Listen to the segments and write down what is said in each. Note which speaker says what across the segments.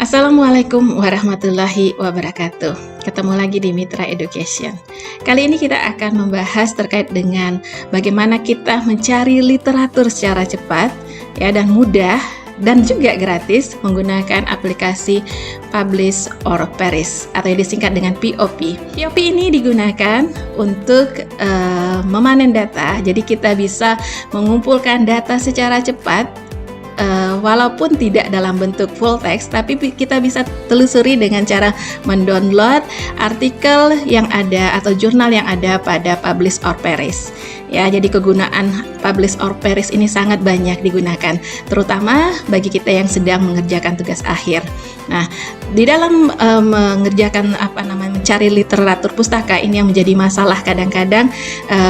Speaker 1: Assalamualaikum warahmatullahi wabarakatuh. Ketemu lagi di Mitra Education. Kali ini kita akan membahas terkait dengan bagaimana kita mencari literatur secara cepat ya dan mudah dan juga gratis menggunakan aplikasi Publish or Perish atau yang disingkat dengan POP. POP ini digunakan untuk memanen data, jadi kita bisa mengumpulkan data secara cepat walaupun tidak dalam bentuk full text, tapi kita bisa telusuri dengan cara mendownload artikel yang ada atau jurnal yang ada pada Publish or Perish. Ya, jadi kegunaan Publish or Perish ini sangat banyak digunakan, terutama bagi kita yang sedang mengerjakan tugas akhir. Nah, di dalam mengerjakan mencari literatur pustaka ini yang menjadi masalah kadang-kadang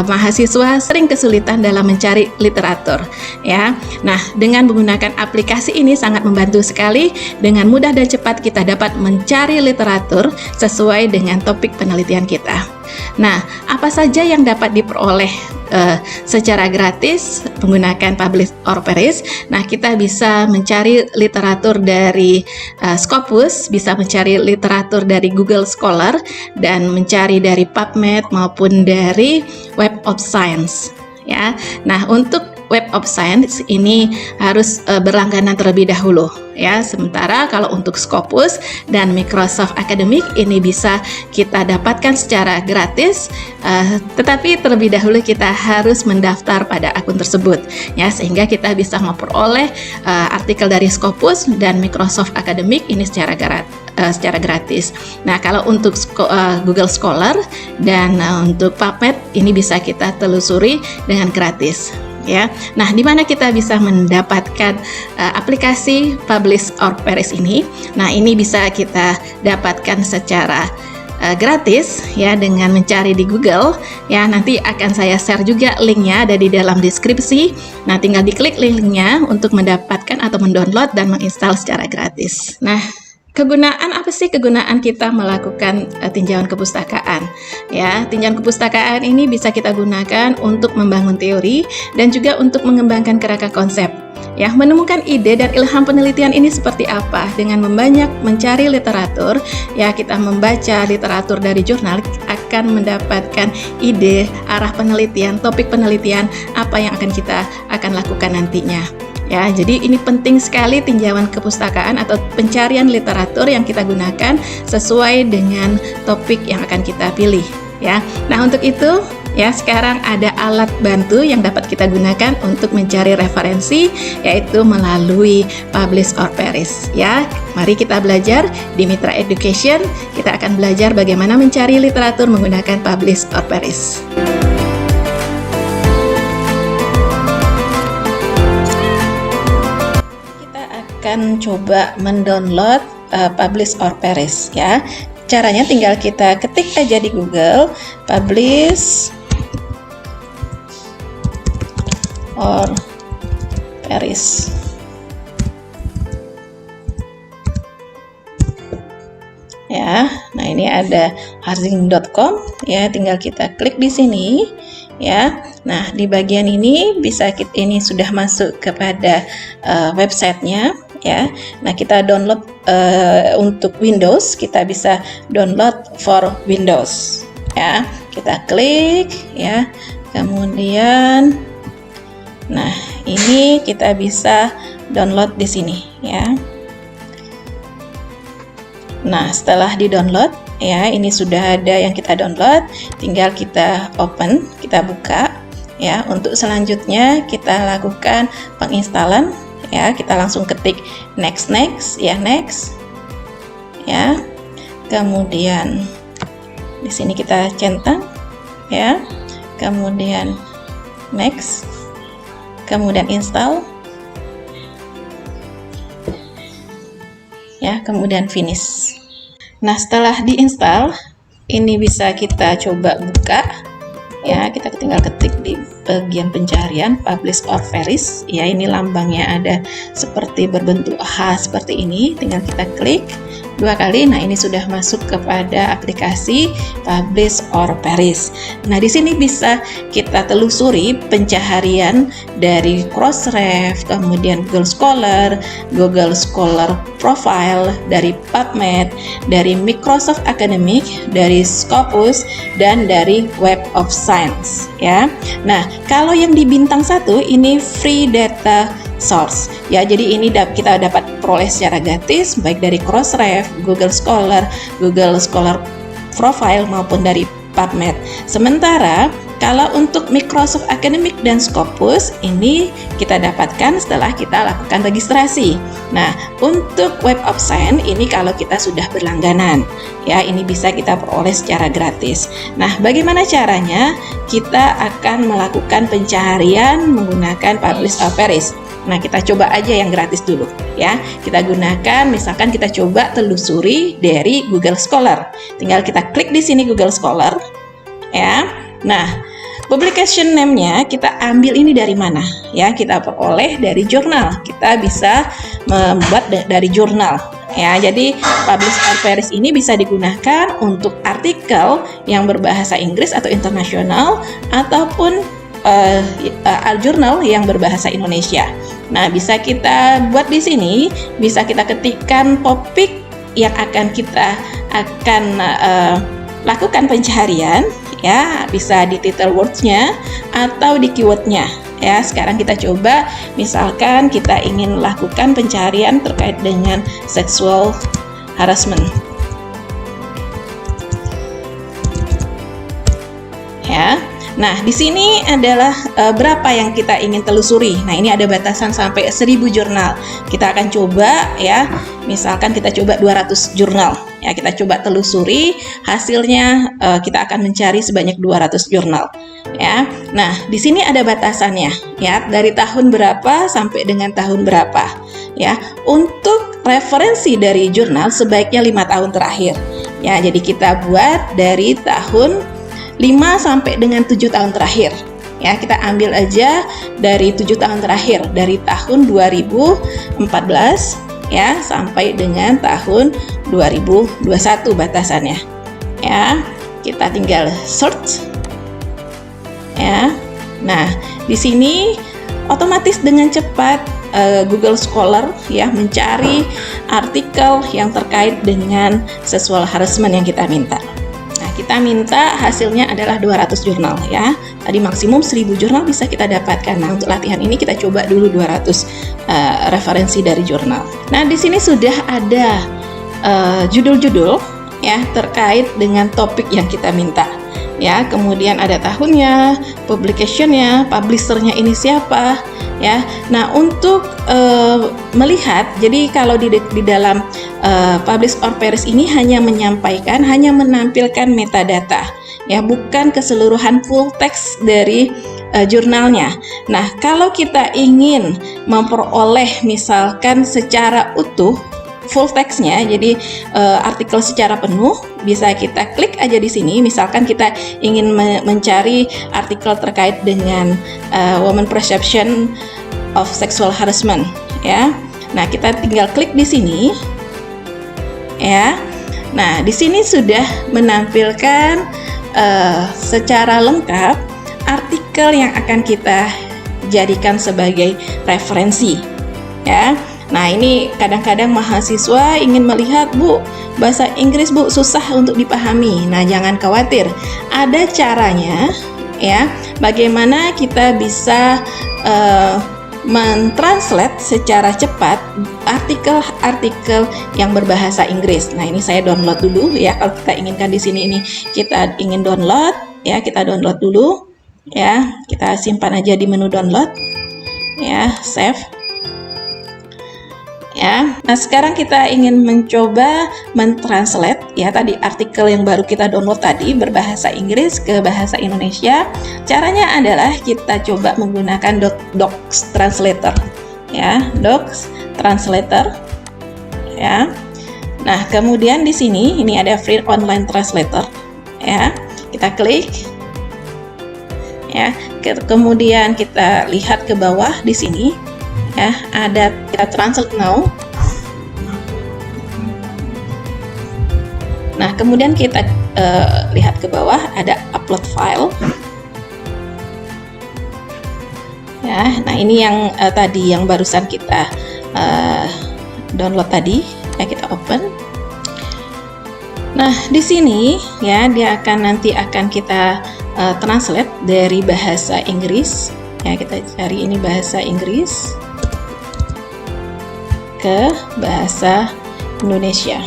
Speaker 1: mahasiswa sering kesulitan dalam mencari literatur. Ya, nah dengan menggunakan aplikasi ini sangat membantu sekali. Dengan mudah dan cepat kita dapat mencari literatur sesuai dengan topik penelitian kita. Nah, apa saja yang dapat diperoleh secara gratis menggunakan Publish or Perish? Nah, kita bisa mencari literatur dari Scopus, bisa mencari literatur dari Google Scholar, dan mencari dari PubMed maupun dari Web of Science. Ya, nah untuk Web of Science ini harus berlangganan terlebih dahulu ya. Sementara kalau untuk Scopus dan Microsoft Academic ini bisa kita dapatkan secara gratis, tetapi terlebih dahulu kita harus mendaftar pada akun tersebut ya, sehingga kita bisa memperoleh artikel dari Scopus dan Microsoft Academic ini secara gratis. Nah, kalau untuk Google Scholar dan untuk PubMed ini bisa kita telusuri dengan gratis. Ya, nah di mana kita bisa mendapatkan aplikasi Publish or Perish ini? Nah, ini bisa kita dapatkan secara gratis ya dengan mencari di Google ya. Nanti akan saya share juga linknya, ada di dalam deskripsi. Nah, tinggal diklik linknya untuk mendapatkan atau mendownload dan menginstal secara gratis. Nah, kegunaan apa sih kegunaan kita melakukan tinjauan kepustakaan? Ya, tinjauan kepustakaan ini bisa kita gunakan untuk membangun teori dan juga untuk mengembangkan kerangka konsep. Ya, menemukan ide dan ilham penelitian ini seperti apa? Dengan membanyak mencari literatur, ya kita membaca literatur dari jurnal akan mendapatkan ide, arah penelitian, topik penelitian apa yang kita akan lakukan nantinya. Ya, jadi ini penting sekali tinjauan kepustakaan atau pencarian literatur yang kita gunakan sesuai dengan topik yang akan kita pilih ya. Nah, untuk itu ya sekarang ada alat bantu yang dapat kita gunakan untuk mencari referensi, yaitu melalui Publish or Perish ya. Mari kita belajar di Mitra Education. Kita akan belajar bagaimana mencari literatur menggunakan Publish or Perish. Akan coba mendownload Publish or Perish ya. Caranya tinggal kita ketik aja di Google Publish or Perish. Ya, nah ini ada harzing.com ya, tinggal kita klik di sini ya. Nah, di bagian ini ini sudah masuk kepada websitenya ya. Nah, kita download untuk Windows, kita bisa download for Windows ya. Kita klik ya, kemudian nah ini kita bisa download di sini ya. Nah, setelah di-download ya, ini sudah ada yang kita download, tinggal kita open, kita buka ya. Untuk selanjutnya kita lakukan penginstalan ya. Kita langsung ketik next ya, next ya. Kemudian di sini kita centang ya. Kemudian next. Kemudian install ya, kemudian finish. Nah, setelah diinstal ini bisa kita coba buka ya. Kita tinggal ketik di bagian pencarian Publish or Perish ya. Ini lambangnya ada seperti berbentuk H seperti ini, tinggal kita klik. 2 kali. Nah, ini sudah masuk kepada aplikasi Publish or Perish. Nah, di sini bisa kita telusuri pencaharian dari Crossref, kemudian Google Scholar Profile, dari PubMed, dari Microsoft Academic, dari Scopus, dan dari Web of Science ya. Nah, kalau yang di bintang 1 ini free data source ya, jadi ini kita dapat peroleh secara gratis baik dari Crossref, Google Scholar Profile maupun dari PubMed. Sementara kalau untuk Microsoft Academic dan Scopus ini kita dapatkan setelah kita lakukan registrasi. Nah, untuk Web of Science ini kalau kita sudah berlangganan ya, ini bisa kita peroleh secara gratis. Nah, bagaimana caranya? Kita akan melakukan pencarian menggunakan Publish or Perish. Nah, kita coba aja yang gratis dulu ya. Kita gunakan, misalkan kita coba telusuri dari Google Scholar. Tinggal kita klik di sini Google Scholar ya. Nah, publication name-nya kita ambil ini dari mana ya? Kita peroleh dari jurnal. Kita bisa membuat dari jurnal ya. Jadi Publish or Perish ini bisa digunakan untuk artikel yang berbahasa Inggris atau internasional ataupun jurnal yang berbahasa Indonesia. Nah, bisa kita buat di sini, bisa kita ketikkan topik yang akan kita lakukan pencarian ya, bisa di title words-nya atau di keyword-nya ya. Sekarang kita coba, misalkan kita ingin lakukan pencarian terkait dengan sexual harassment ya. Nah, di sini adalah berapa yang kita ingin telusuri. Nah, ini ada batasan sampai 1000 jurnal. Kita akan coba ya, misalkan kita coba 200 jurnal. Ya, kita coba telusuri, hasilnya kita akan mencari sebanyak 200 jurnal. Ya. Nah, di sini ada batasannya ya, dari tahun berapa sampai dengan tahun berapa. Ya, untuk referensi dari jurnal sebaiknya 5 tahun terakhir. Ya, jadi kita buat dari tahun 5 sampai dengan 7 tahun terakhir ya. Kita ambil aja dari 7 tahun terakhir, dari tahun 2014 ya sampai dengan tahun 2021 batasannya ya. Kita tinggal search ya. Nah, di sini otomatis dengan cepat Google Scholar ya mencari artikel yang terkait dengan sexual harassment yang kita minta. Kita minta hasilnya adalah 200 jurnal ya. Tadi maksimum 1000 jurnal bisa kita dapatkan. Nah, untuk latihan ini kita coba dulu 200 referensi dari jurnal. Nah, di sini sudah ada judul-judul ya terkait dengan topik yang kita minta. Ya, kemudian ada tahunnya, publicationnya, publishernya ini siapa ya. Nah, untuk melihat, jadi kalau di dalam Publish or Perish ini hanya menampilkan metadata ya, bukan keseluruhan full text dari jurnalnya. Nah, kalau kita ingin memperoleh misalkan secara utuh full text-nya, jadi artikel secara penuh, bisa kita klik aja di sini. Misalkan kita ingin mencari artikel terkait dengan woman perception of sexual harassment ya. Nah, kita tinggal klik di sini ya. Nah, di sini sudah menampilkan secara lengkap artikel yang akan kita jadikan sebagai referensi ya. Nah, ini kadang-kadang mahasiswa ingin melihat, Bu, bahasa Inggris Bu susah untuk dipahami. Nah, jangan khawatir, ada caranya ya, bagaimana kita bisa mentranslate secara cepat artikel-artikel yang berbahasa Inggris. Nah, ini saya download dulu ya. Kalau kita inginkan di sini, ini kita ingin download ya, kita download dulu ya. Kita simpan aja di menu download ya, save ya. Nah, sekarang kita ingin mencoba mentranslate ya, tadi artikel yang baru kita download tadi berbahasa Inggris ke bahasa Indonesia. Caranya adalah kita coba menggunakan Docs Translator ya, Docs Translator ya. Nah, kemudian di sini ini ada free online translator ya. Kita klik ya. Kemudian kita lihat ke bawah di sini ya, ada kita translate now Nah, kemudian kita lihat ke bawah ada upload file. Ya, nah ini yang tadi yang barusan kita download tadi, ya kita open. Nah, di sini ya dia nanti akan kita translate dari bahasa Inggris. Ya, kita cari ini bahasa Inggris ke bahasa Indonesia.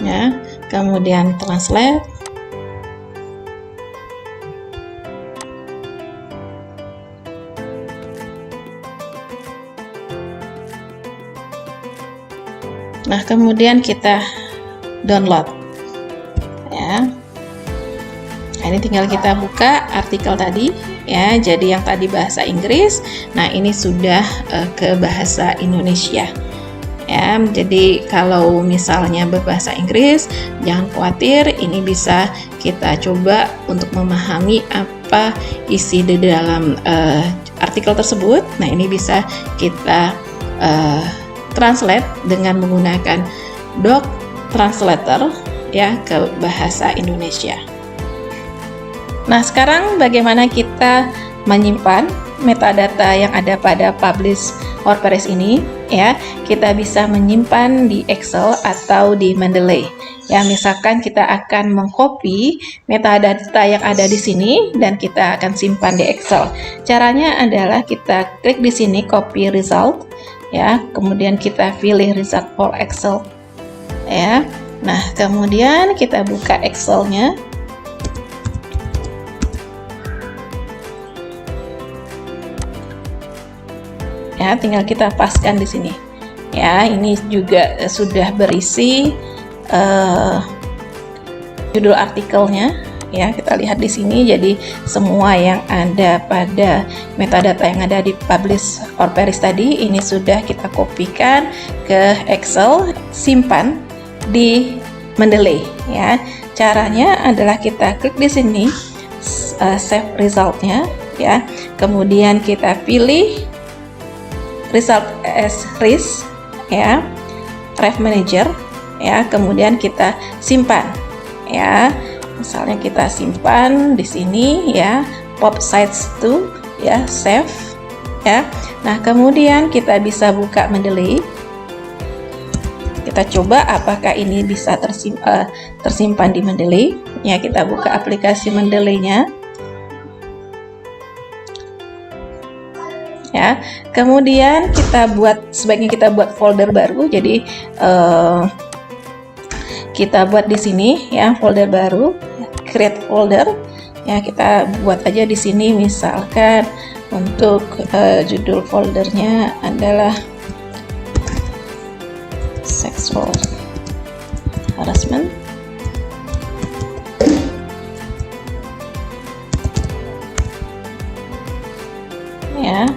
Speaker 1: Ya, kemudian translate. Nah, kemudian kita download. Ya. Nah, ini tinggal kita buka artikel tadi, ya. Jadi yang tadi bahasa Inggris, nah ini sudah ke bahasa Indonesia. Ya, jadi kalau misalnya berbahasa Inggris, jangan khawatir, ini bisa kita coba untuk memahami apa isi di dalam artikel tersebut. Nah, ini bisa kita translate dengan menggunakan Doc Translator ya ke bahasa Indonesia. Nah, sekarang bagaimana kita menyimpan metadata yang ada pada publish or perish ini, ya. Kita bisa menyimpan di Excel atau di Mendeley. Ya, misalkan kita akan mengcopy metadata yang ada di sini dan kita akan simpan di Excel. Caranya adalah kita klik di sini copy result, ya. Kemudian kita pilih result for Excel. Ya. Nah, kemudian kita buka Excel-nya. Ya, tinggal kita paskan di sini. Ya, ini juga sudah berisi judul artikelnya. Ya, kita lihat di sini. Jadi semua yang ada pada metadata yang ada di publish or perish tadi ini sudah kita kopikan ke Excel, simpan di Mendeley. Ya, caranya adalah kita klik di sini save resultnya. Ya, kemudian kita pilih result as RIS, ya, Drive Manager, ya, kemudian kita simpan, ya, misalnya kita simpan di sini, ya, pop sites to, ya, save, ya. Nah, kemudian kita bisa buka Mendeley. Kita coba apakah ini bisa tersimpan di Mendeley. Ya, kita buka aplikasi Mendeley-nya. Ya, kemudian sebaiknya kita buat folder baru. Jadi kita buat di sini, ya, folder baru, create folder. Ya, kita buat aja di sini, misalkan untuk judul foldernya adalah sexual harassment. Ya.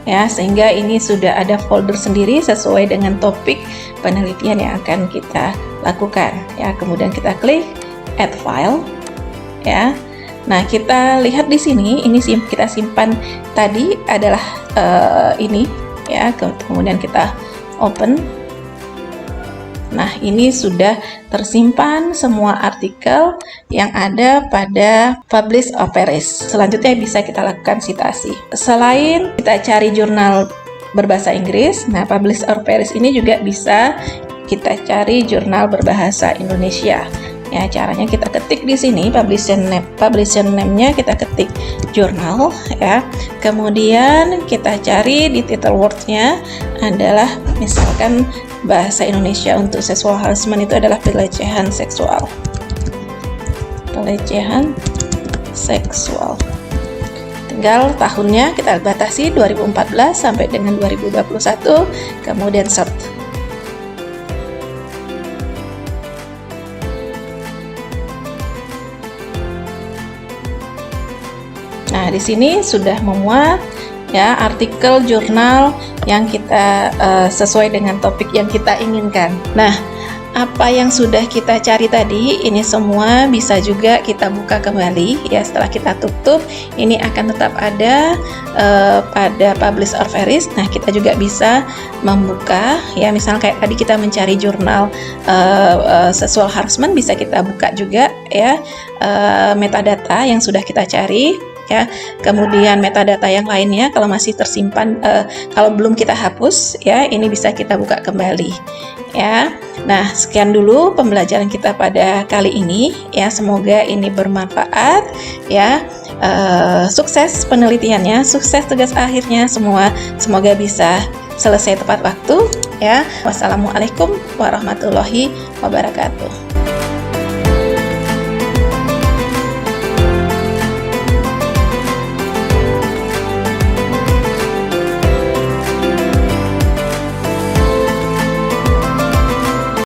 Speaker 1: Ya, sehingga ini sudah ada folder sendiri sesuai dengan topik penelitian yang akan kita lakukan. Ya, kemudian kita klik add file. Ya, nah kita lihat di sini, ini kita simpan tadi adalah ini. Ya, kemudian kita open. Nah, ini sudah tersimpan semua artikel yang ada pada publish or perish. Selanjutnya bisa kita lakukan citasi. Selain kita cari jurnal berbahasa Inggris, nah publish or perish ini juga bisa kita cari jurnal berbahasa Indonesia. Ya, caranya kita ketik di sini publisher name-nya kita ketik jurnal, ya. Kemudian kita cari di title word-nya adalah misalkan bahasa Indonesia untuk sexual harassment itu adalah pelecehan seksual. Pelecehan seksual. Tinggal tahunnya kita batasi 2014 sampai dengan 2021, kemudian search. Nah, di sini sudah memuat, ya, artikel jurnal yang kita sesuai dengan topik yang kita inginkan. Nah, apa yang sudah kita cari tadi, ini semua bisa juga kita buka kembali ya. Setelah kita tutup, ini akan tetap ada pada publish or vanish. Nah, kita juga bisa membuka ya, misalnya kayak tadi kita mencari jurnal sexual harassment, bisa kita buka juga ya metadata yang sudah kita cari ya. Kemudian metadata yang lainnya kalau masih tersimpan, kalau belum kita hapus ya, ini bisa kita buka kembali ya. Nah, sekian dulu pembelajaran kita pada kali ini ya, semoga ini bermanfaat ya. Sukses penelitiannya, sukses tugas akhirnya semua, semoga bisa selesai tepat waktu ya. Wassalamualaikum warahmatullahi wabarakatuh.